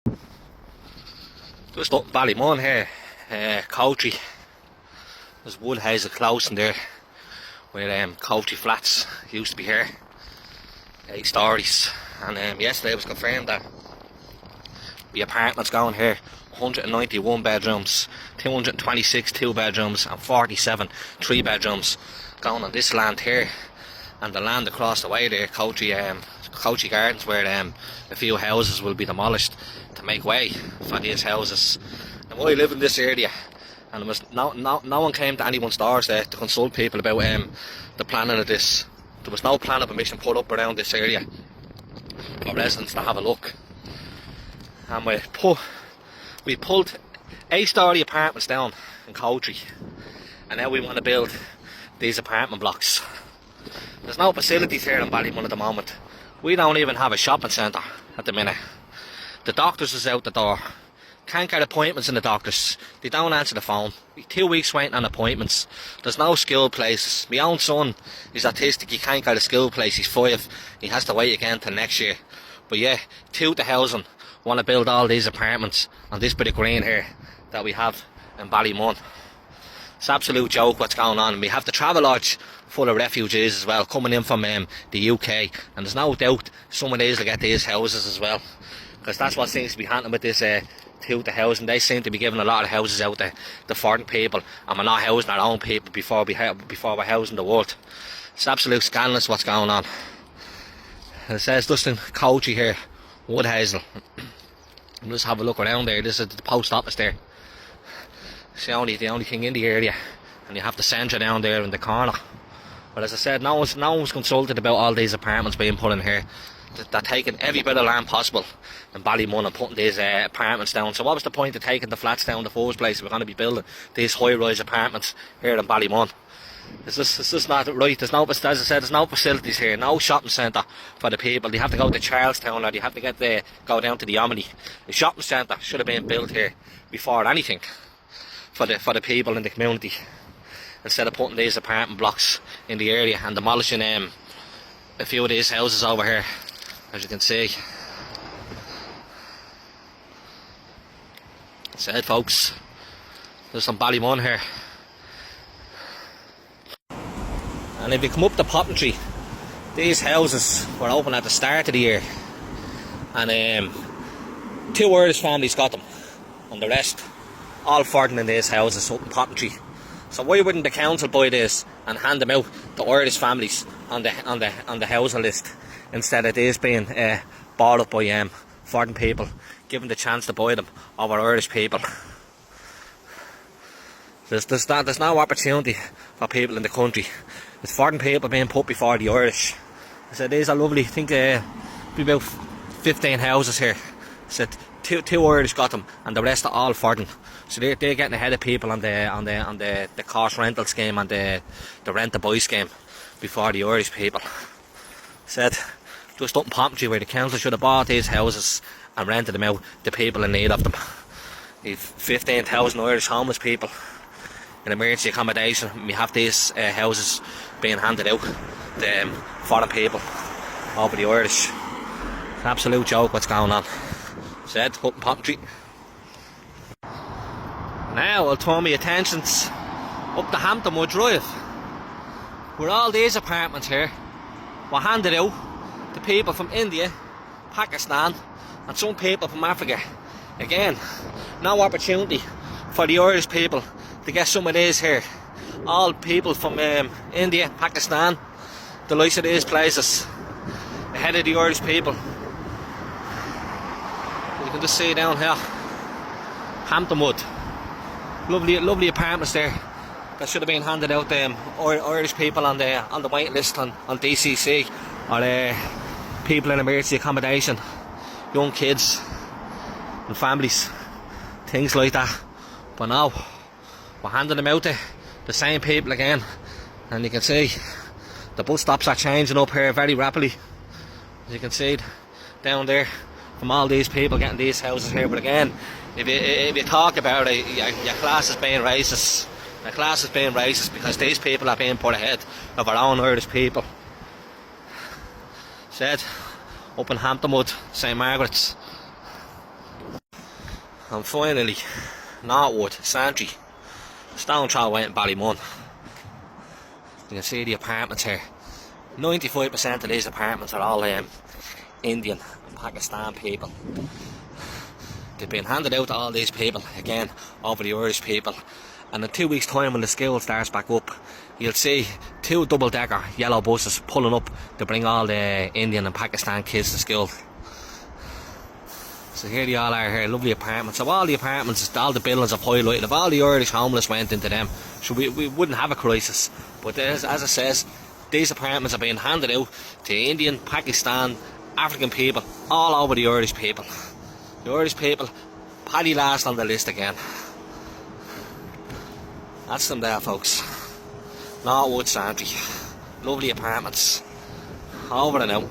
Just up in Ballymun here, Coultry. There's Woodhazel close in there, where Coultry Flats used to be here. 8 stories, and yesterday it was confirmed that the apartments going here, 191 bedrooms, 226 2 bedrooms, and 47 3 bedrooms going on this land here. And the land across the way there, Coultry Gardens, where a few houses will be demolished to make way for these houses. And I live in this area, and there was no one came to anyone's doors there to consult people about the planning of this. There was no plan of permission put up around this area for residents to have a look. And we pulled 8-story apartments down in Coultry, and now we want to build these apartment blocks. There's no facilities here in Ballymun at the moment. We don't even have a shopping centre at the minute. The doctors is out the door. Can't get appointments in the doctors. They don't answer the phone. 2 weeks waiting on appointments. There's no school places. My own son is autistic. He can't get a school place. He's 5. He has to wait again till next year. But yeah, to the housing want to build all these apartments on this bit of green here that we have in Ballymun. It's an absolute joke what's going on. We have the Travelodge full of refugees as well, coming in from the UK, and there's no doubt some of these will get these houses as well, because that's what seems to be happening with this to the housing. They seem to be giving a lot of houses out to the foreign people, and we're not housing our own people before we're housing the world. It's absolute scandalous what's going on. It says just in Coultry here, Woodhazel. Just have a look around there. This is the post office there. It's the only thing in the area, and you have the centre down there in the corner. But as I said, no one's consulted about all these apartments being put in here. They're taking every bit of land possible in Ballymun and putting these apartments down. So what was the point of taking the flats down in the first place if we're going to be building these high-rise apartments here in Ballymun? It's just not right. There's no, as I said, there's no facilities here, no shopping centre for the people. They have to go to Charlestown, or they have to go down to the Omni. The shopping centre should have been built here before anything for the people in the community, instead of putting these apartment blocks in the area and demolishing a few of these houses over here, as you can see. Said folks, there's some Ballymun here. And if you come up the Poppin Tree, these houses were open at the start of the year, and 2 Irish families got them, and the rest all foreign in these houses up in Poppin Tree. So why wouldn't the council buy this and hand them out to Irish families on the housing list, instead of this being bought up by foreign people, given the chance to buy them over Irish people? There's no opportunity for people in the country. It's foreign people being put before the Irish. I said these are lovely. I think be about 15 houses here. I said two Irish got them, and the rest are all foreign. So they're getting ahead of people on the cost rental scheme and the rent to buy scheme before the Irish people. Said just up in Poppin Tree, where the council should have bought these houses and rented them out to people in need of them. We've 15,000 Irish homeless people in emergency accommodation. We have these houses being handed out to foreign people over the Irish. It's an absolute joke what's going on. Said up in Poppin Tree. Now I'll turn my attentions up the Hamptonwood Drive, where all these apartments here were handed out to people from India, Pakistan, and some people from Africa. Again, no opportunity for the Irish people to get some of these here. All people from India, Pakistan, the likes of these places, ahead of the Irish people. You can just see down here, Hamptonwood. Lovely apartments there that should have been handed out to Irish people on the waiting list on DCC, or people in emergency accommodation, young kids and families, things like that. But now we're handing them out to the same people again, and you can see the bus stops are changing up here very rapidly, as you can see down there, from all these people getting these houses here. But again, if you talk about it, your class is being racist. The class is being racist because these people are being put ahead of our own Irish people. Said up in Hamptonwood, St Margaret's. And finally, Northwood, Santry, stone throw away in Ballymun. You can see the apartments here. 95% of these apartments are all Indian and Pakistan people. They've been handed out to all these people, again, over the Irish people. And in 2 weeks' time, when the school starts back up, you'll see 2 double-decker yellow buses pulling up to bring all the Indian and Pakistan kids to school. So here they all are here, lovely apartments. So all the apartments, all the buildings I've highlighted, if all the Irish homeless went into them, so we wouldn't have a crisis. But as it says, these apartments are being handed out to Indian, Pakistan, African people, all over the Irish people. The Irish people, Paddy last on the list again. That's them there, folks. Northwood, Santry. Lovely apartments. Over and out.